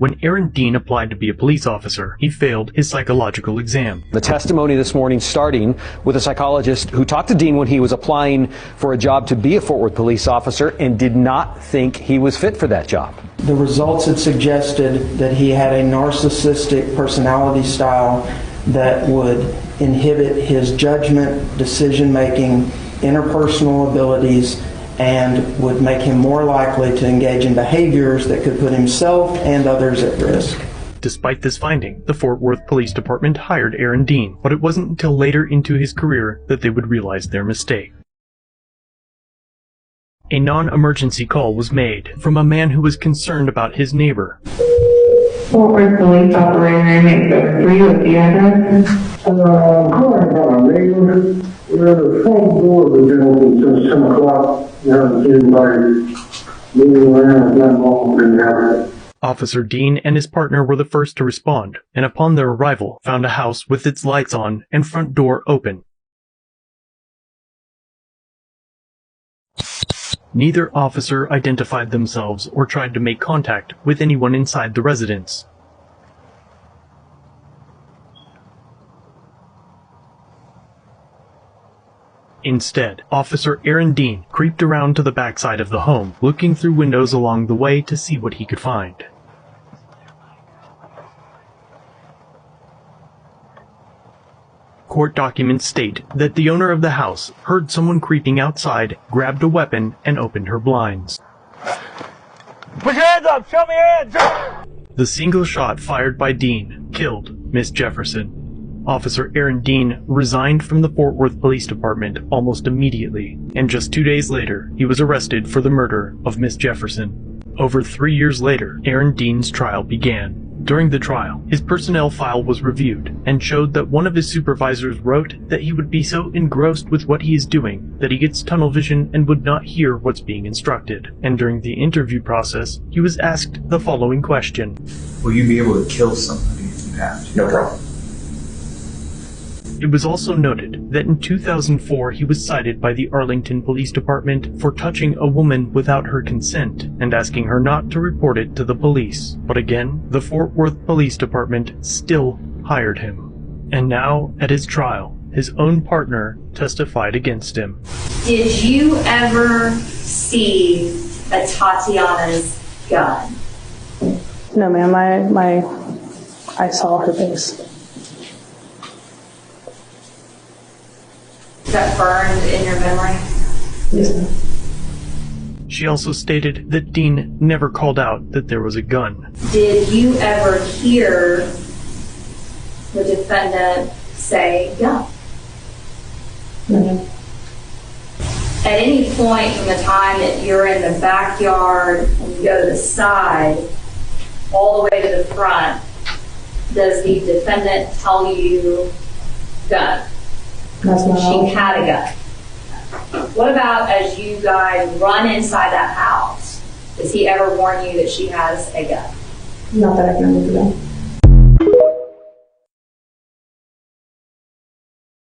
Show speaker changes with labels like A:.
A: when Aaron Dean applied to be a police officer, he failed his psychological exam.
B: The testimony this morning starting with a psychologist who talked to Dean when he was applying for a job to be a Fort Worth police officer and did not think he was fit for that job.
C: The results had suggested that he had a narcissistic personality style that would inhibit his judgment, decision-making, interpersonal abilities, and would make him more likely to engage in behaviors that could put himself and others at risk.
A: Despite this finding, the Fort Worth Police Department hired Aaron Dean, but it wasn't until later into his career that they would realize their mistake. A non-emergency call was made from a man who was concerned about his neighbor.
D: Fort Worth Police Operator 873 with the address.
E: Calling about a neighbor. The front door has been open since 10 o'clock. We haven't seen anybody moving around. That long been happening.
A: Officer Dean and his partner were the first to respond, and upon their arrival, found a house with its lights on and front door open. Neither officer identified themselves or tried to make contact with anyone inside the residence. Instead, Officer Aaron Dean creeped around to the backside of the home, looking through windows along the way to see what he could find. Court documents state that the owner of the house heard someone creeping outside, grabbed a weapon, and opened her blinds.
F: Put your hands up! Show me your hands!
A: The single shot fired by Dean killed Miss Jefferson. Officer Aaron Dean resigned from the Fort Worth Police Department almost immediately, and just 2 days later, he was arrested for the murder of Miss Jefferson. Over 3 years later, Aaron Dean's trial began. During the trial, his personnel file was reviewed and showed that one of his supervisors wrote that he would be so engrossed with what he is doing that he gets tunnel vision and would not hear what's being instructed. And during the interview process, he was asked the following question.
G: Will you be able to kill somebody if you have to?
E: No problem.
A: It was also noted that in 2004 he was cited by the Arlington Police Department for touching a woman without her consent and asking her not to report it to the police. But again, the Fort Worth Police Department still hired him. And now, at his trial, his own partner testified against him.
H: Did you ever see a Tatiana's gun?
D: No, ma'am. I saw her face.
H: Is that burned in your memory?
D: Yes, ma'am.
A: She also stated that Dean never called out that there was a gun.
H: Did you ever hear the defendant say gun?
D: No, ma'am.
H: At any point from the time that you're in the backyard and you go to the side, all the way to the front, does the defendant tell you gun?
D: That's not all.
H: She had a gun. What about as you guys run inside that house? Does he ever warn you that she has a gun?
D: Not that I can remember.